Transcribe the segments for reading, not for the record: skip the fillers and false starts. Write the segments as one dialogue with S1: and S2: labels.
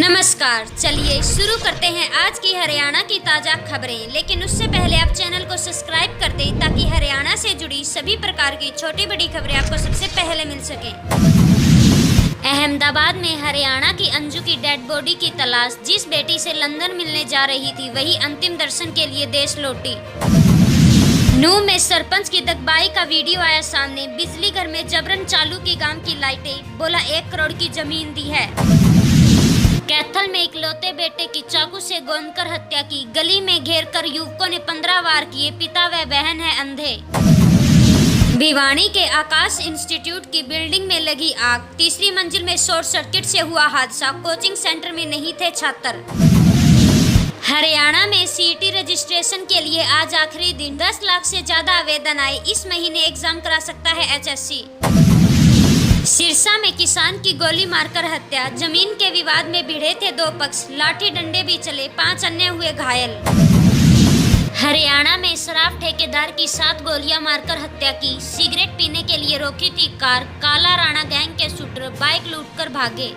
S1: नमस्कार, चलिए शुरू करते हैं आज की हरियाणा की ताज़ा खबरें। लेकिन उससे पहले आप चैनल को सब्सक्राइब कर दें ताकि हरियाणा से जुड़ी सभी प्रकार की छोटी बड़ी खबरें आपको सबसे पहले मिल सकें। अहमदाबाद में हरियाणा की अंजू की डेड बॉडी की तलाश। जिस बेटी से लंदन मिलने जा रही थी वही अंतिम दर्शन के लिए देश लौटी। नूह में सरपंच की दगबाई का वीडियो आया सामने। बिजली घर में जबरन चालू की गांव की लाइटें, बोला 1 करोड़ की जमीन दी है। कैथल में इकलौते बेटे की चाकू से गोंदकर हत्या की। गली में घेर कर युवकों ने 15 वार किए। पिता व बहन है अंधे। भिवानी के आकाश इंस्टीट्यूट की बिल्डिंग में लगी आग। तीसरी मंजिल में शॉर्ट सर्किट से हुआ हादसा। कोचिंग सेंटर में नहीं थे छात्र। हरियाणा में सीईटी रजिस्ट्रेशन के लिए आज आखिरी दिन। 10 लाख से ज्यादा आवेदन आए। इस महीने एग्जाम करा सकता है एचएससी। सिरसा में किसान की गोली मारकर हत्या। जमीन के विवाद में भिड़े थे 2 पक्ष। लाठी डंडे भी चले, 5 अन्य हुए घायल। हरियाणा में शराब ठेकेदार की 7 गोलियां मारकर हत्या की। सिगरेट पीने के लिए रोकी थी कार। काला राणा गैंग के शूटर बाइक लूटकर भागे।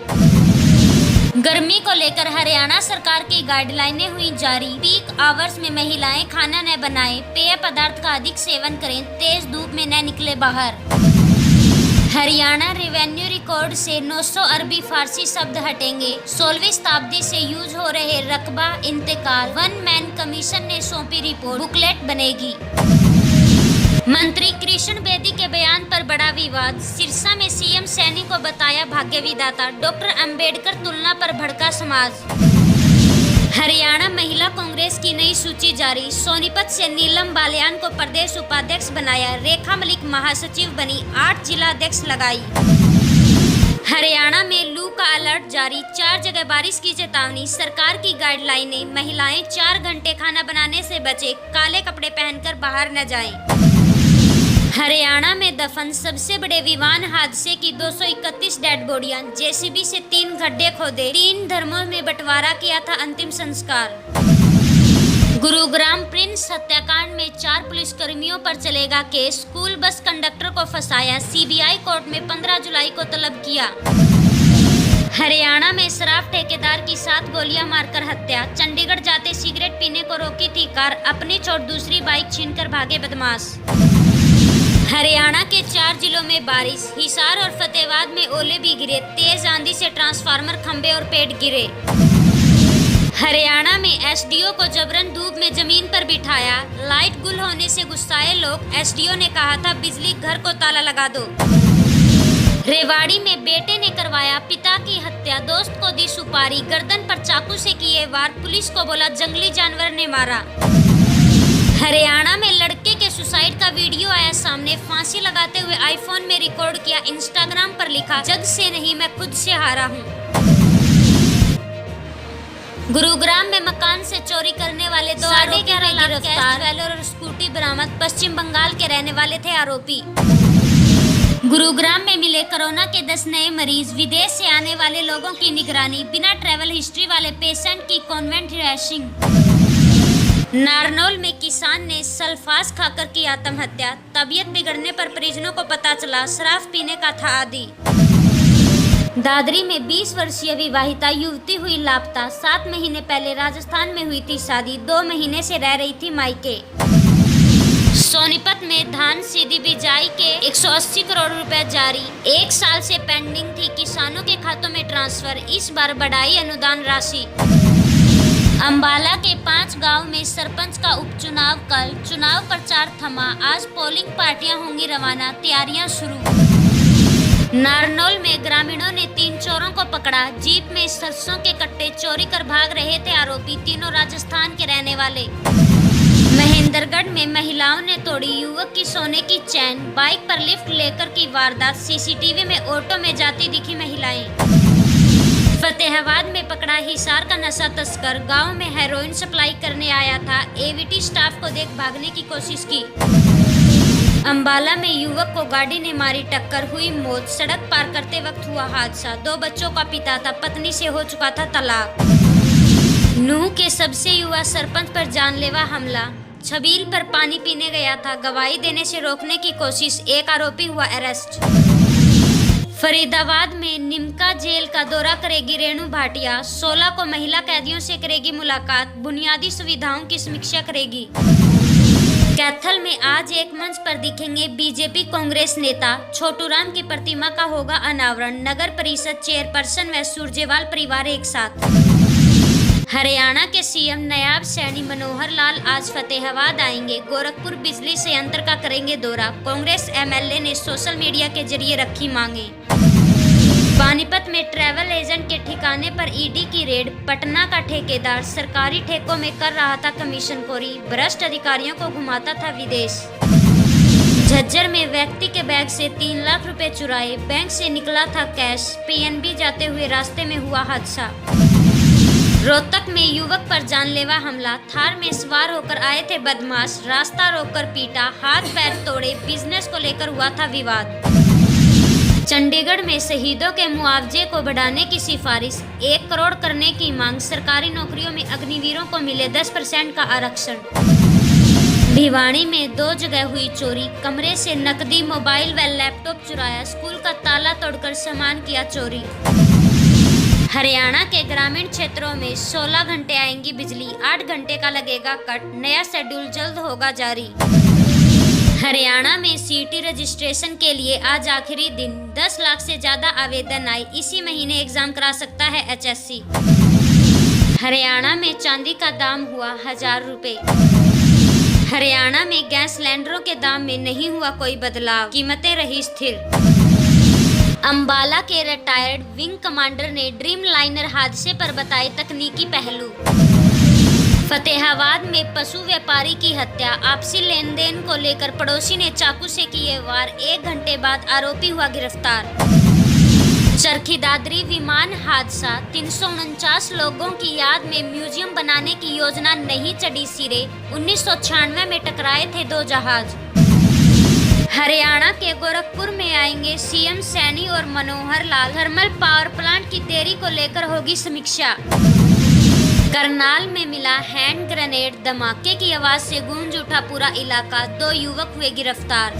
S1: गर्मी को लेकर हरियाणा सरकार की गाइडलाइनें हुई जारी। पीक आवर्स में महिलाएं खाना न बनाएं। पेय पदार्थ का अधिक सेवन करें। तेज धूप में न निकले बाहर। हरियाणा रेवेन्यू रिकॉर्ड से 900 अरबी फारसी शब्द हटेंगे। 16वीं शताब्दी से यूज हो रहे रकबा इंतकाल। 1 मैन कमीशन ने सौंपी रिपोर्ट, बुकलेट बनेगी। मंत्री कृष्ण बेदी के बयान पर बड़ा विवाद। सिरसा में सीएम सैनी को बताया भाग्य विधाता। डॉक्टर अंबेडकर तुलना पर भड़का समाज। हरियाणा महिला कांग्रेस की नई सूची जारी। सोनीपत से नीलम बालियान को प्रदेश उपाध्यक्ष बनाया। रेखा मलिक महासचिव बनी। 8 जिलाध्यक्ष लगाई। हरियाणा में लू का अलर्ट जारी। 4 जगह बारिश की चेतावनी। सरकार की गाइडलाइनें। महिलाएं 4 घंटे खाना बनाने से बचे। काले कपड़े पहनकर बाहर न जाएं। हरियाणा में दफन। सबसे बड़े विमान हादसे की 231 डेड बॉडियां। जेसीबी से 3 गड्ढे खोदे। 3 धर्मों में बंटवारा किया था अंतिम संस्कार। गुरुग्राम प्रिंस हत्याकांड में 4 पुलिसकर्मियों पर चलेगा केस। स्कूल बस कंडक्टर को फंसाया। सीबीआई कोर्ट में 15 जुलाई को तलब किया। हरियाणा में शराब ठेकेदार की 7 गोलियां मारकर हत्या। चंडीगढ़ जाते सिगरेट पीने को रोकी थी कार। अपनी छोड़ दूसरी बाइक छीनकर भागे बदमाश। हरियाणा के 4 जिलों में बारिश। हिसार और फतेहाबाद में ओले भी गिरे। तेज आंधी से ट्रांसफार्मर, खंभे और पेड़ गिरे। हरियाणा में एसडीओ को जबरन धूप में जमीन पर बिठाया। लाइट गुल होने से गुस्साए लोग। एसडीओ ने कहा था बिजली घर को ताला लगा दो। रेवाड़ी में बेटे ने करवाया पिता की हत्या। दोस्त को दी सुपारी। गर्दन पर चाकू से किए वार। पुलिस को बोला जंगली जानवर ने मारा। हरियाणा में लड़के के सुसाइड का वीडियो आया सामने। फांसी लगाते हुए आईफोन में रिकॉर्ड किया। इंस्टाग्राम पर लिखा जग से नहीं मैं खुद से हारा हूँ। गुरुग्राम में मकान से चोरी करने वाले 2 आरोपी गिरफ्तार। और स्कूटी बरामद। पश्चिम बंगाल के रहने वाले थे आरोपी। गुरुग्राम में मिले कोरोना के 10 नए मरीज। विदेश से आने वाले लोगों की निगरानी। बिना ट्रैवल हिस्ट्री वाले पेशेंट की कॉन्वेंट रैशिंग। नारनौल में किसान ने सल्फास खाकर की आत्महत्या। तबीयत बिगड़ने पर परिजनों को पता चला शराब पीने का था आदी। दादरी में 20 वर्षीय विवाहिता युवती हुई लापता। 7 महीने पहले राजस्थान में हुई थी शादी। 2 महीने से रह रही थी मायके। सोनीपत में धान सीधी बिजाई के 180 करोड़ रुपए जारी। 1 साल से पेंडिंग थी किसानों के खातों में ट्रांसफर। इस बार बढ़ाई अनुदान राशि। अंबाला के 5 गांव में सरपंच का उपचुनाव कल। चुनाव प्रचार थमा। आज पोलिंग पार्टियां होंगी रवाना। तैयारियां शुरू। नारनौल में ग्रामीणों ने 3 चोरों को पकड़ा। जीप में सरसों के कट्टे चोरी कर भाग रहे थे आरोपी। तीनों राजस्थान के रहने वाले। महेंद्रगढ़ में महिलाओं ने तोड़ी युवक की सोने की चैन। बाइक पर लिफ्ट लेकर की वारदात। सीसीटीवी में ऑटो में जाती दिखी महिलाएं। फतेहाबाद में पकड़ा हिसार का नशा तस्कर। गांव में हेरोइन सप्लाई करने आया था। एवीटी स्टाफ को देख भागने की कोशिश की। अंबाला में युवक को गाड़ी ने मारी टक्कर। हुई मौत। सड़क पार करते वक्त हुआ हादसा। 2 बच्चों का पिता था। पत्नी से हो चुका था तलाक। नूह के सबसे युवा सरपंच पर जानलेवा हमला। छबील पर पानी पीने गया था। गवाही देने से रोकने की कोशिश। 1 आरोपी हुआ अरेस्ट। फरीदाबाद में निमका जेल का दौरा करेगी रेणु भाटिया। 16 को महिला कैदियों से करेगी मुलाकात, बुनियादी सुविधाओं की समीक्षा करेगी। कैथल में आज एक मंच पर दिखेंगे बीजेपी कांग्रेस नेता। छोटूराम की प्रतिमा का होगा अनावरण। नगर परिषद चेयरपर्सन व सुरजेवाल परिवार एक साथ। हरियाणा के सीएम नायब सैनी मनोहर लाल आज फतेहाबाद आएंगे। गोरखपुर बिजली संयंत्र का करेंगे दौरा। कांग्रेस एमएलए ने सोशल मीडिया के जरिए रखी मांगे। पानीपत में ट्रैवल एजेंट के ठिकाने पर ईडी की रेड। पटना का ठेकेदार सरकारी ठेकों में कर रहा था कमीशनखोरी। भ्रष्ट अधिकारियों को घुमाता था विदेश। झज्जर में व्यक्ति के बैग से 3 लाख रुपए चुराए। बैंक से निकला था कैश। पीएनबी जाते हुए रास्ते में हुआ हादसा। रोहतक में युवक पर जानलेवा हमला। थार में सवार होकर आए थे बदमाश। रास्ता रोककर पीटा, हाथ पैर तोड़े। बिजनेस को लेकर हुआ था विवाद। चंडीगढ़ में शहीदों के मुआवजे को बढ़ाने की सिफारिश। 1 करोड़ करने की मांग। सरकारी नौकरियों में अग्निवीरों को मिले 10% का आरक्षण। भिवाड़ी में 2 जगह हुई चोरी। कमरे से नकदी, मोबाइल व लैपटॉप चुराया। स्कूल का ताला तोड़कर सामान किया चोरी। हरियाणा के ग्रामीण क्षेत्रों में 16 घंटे आएंगी बिजली। 8 घंटे का लगेगा कट। नया शेड्यूल जल्द होगा जारी। हरियाणा में सीटी रजिस्ट्रेशन के लिए आज आखिरी दिन। 10 लाख से ज्यादा आवेदन आए। इसी महीने एग्जाम करा सकता है एचएससी। हरियाणा में चांदी का दाम हुआ 1000 रुपए। हरियाणा में गैस सिलेंडरों के दाम में नहीं हुआ कोई बदलाव। कीमतें रही स्थिर। अंबाला के रिटायर्ड विंग कमांडर ने ड्रीम लाइनर हादसे पर बताए तकनीकी पहलू। फतेहाबाद में पशु व्यापारी की हत्या। आपसी लेन देन को लेकर पड़ोसी ने चाकू से किए वार। 1 घंटे बाद आरोपी हुआ गिरफ्तार। चरखी दादरी विमान हादसा। 349 लोगों की याद में म्यूजियम बनाने की योजना नहीं चढ़ी सिरे। 1996 में टकराए थे 2 जहाज। हरियाणा के गोरखपुर में आएंगे सीएम सैनी और Manohar Lal. Thermal power plant की देरी को लेकर होगी समीक्षा। करनाल में मिला हैंड ग्रेनेड। धमाके की आवाज से गूंज उठा पूरा इलाका। 2 युवक हुए गिरफ्तार।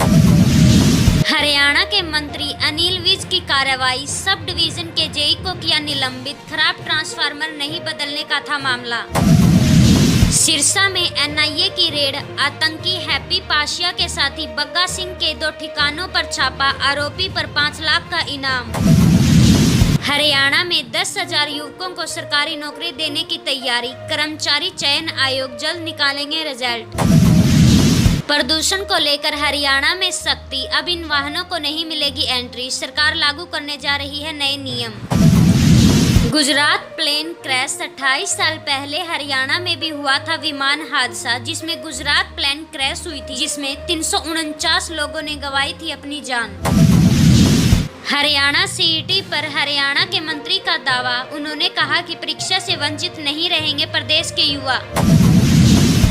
S1: हरियाणा के मंत्री अनिल विज की कार्रवाई। सब डिवीजन के जेई को किया निलंबित। खराब ट्रांसफार्मर नहीं बदलने का था मामला। सिरसा में एनआईए की रेड। आतंकी हैप्पी पाशिया के साथी बग्गा सिंह के 2 ठिकानों पर छापा। आरोपी पर 5 लाख का इनाम। हरियाणा में 10,000 युवकों को सरकारी नौकरी देने की तैयारी। कर्मचारी चयन आयोग जल्द निकालेंगे रिजल्ट। प्रदूषण को लेकर हरियाणा में सख्ती। अब इन वाहनों को नहीं मिलेगी एंट्री। सरकार लागू करने जा रही है नए नियम। Gujarat plane crash. 28 साल पहले हरियाणा में भी हुआ था विमान हादसा, जिसमें गुजरात प्लेन क्रैश हुई थी, जिसमें 349 लोगों ने गंवाई थी अपनी जान। हरियाणा सीईटी पर हरियाणा के मंत्री का दावा। उन्होंने कहा कि परीक्षा से वंचित नहीं रहेंगे प्रदेश के युवा।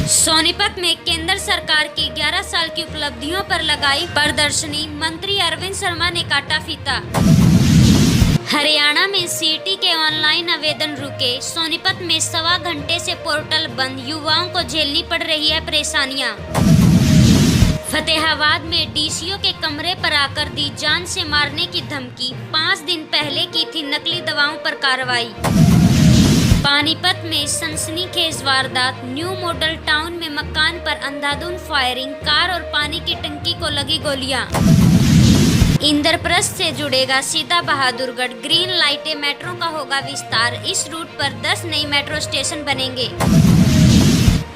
S1: सोनीपत में केंद्र सरकार की 11 साल की उपलब्धियों पर लगाई प्रदर्शनी। मंत्री अरविंद शर्मा ने काटा फीता। हरियाणा में सीईटी के ऑनलाइन आवेदन रुके। सोनीपत में 1.25 घंटे से पोर्टल बंद। युवाओं को झेलनी पड़ रही है परेशानियां। फतेहाबाद में डीसीओ के कमरे पर आकर दी जान से मारने की धमकी। 5 दिन पहले की थी नकली दवाओं पर कार्रवाई। पानीपत में सनसनीखेज वारदात। न्यू मॉडल टाउन में मकान पर अंधाधुंध फायरिंग। कार और पानी की टंकी को लगी गोलियां। इंद्रप्रस्थ से जुड़ेगा सीधा बहादुरगढ़। ग्रीन लाइटें मेट्रो का होगा विस्तार। इस रूट पर 10 नई मेट्रो स्टेशन बनेंगे।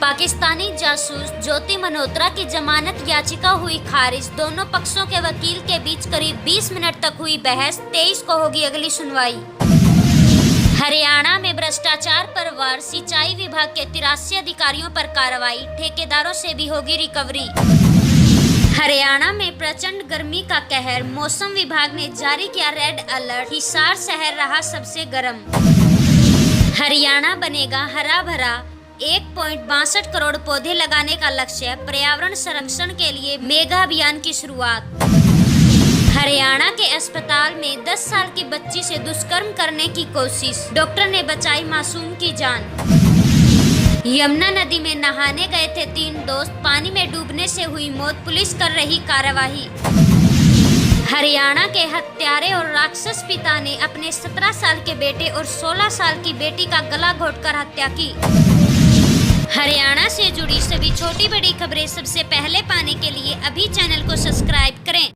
S1: पाकिस्तानी जासूस ज्योति मल्होत्रा की जमानत याचिका हुई खारिज। दोनों पक्षों के वकील के बीच करीब 20 मिनट तक हुई बहस। 23 को होगी अगली सुनवाई। हरियाणा में भ्रष्टाचार पर वार। सिंचाई विभाग के 83 अधिकारियों पर कार्रवाई। ठेकेदारों से भी होगी रिकवरी। हरियाणा में प्रचंड गर्मी का कहर। मौसम विभाग ने जारी किया रेड अलर्ट। हिसार शहर रहा सबसे गर्म। हरियाणा बनेगा हरा भरा। 1.62 करोड़ पौधे लगाने का लक्ष्य। पर्यावरण संरक्षण के लिए मेगा अभियान की शुरुआत। हरियाणा के अस्पताल में 10 साल की बच्ची से दुष्कर्म करने की कोशिश। डॉक्टर ने बचाई मासूम की जान। यमुना नदी में नहाने गए थे 3 दोस्त। पानी में डूबने से हुई मौत। पुलिस कर रही कार्यवाही। हरियाणा के हत्यारे और राक्षस पिता ने अपने 17 साल के बेटे और 16 साल की बेटी का गला घोटकर हत्या की। हरियाणा से जुड़ी सभी छोटी बड़ी खबरें सबसे पहले पाने के लिए अभी चैनल को सब्सक्राइब करें।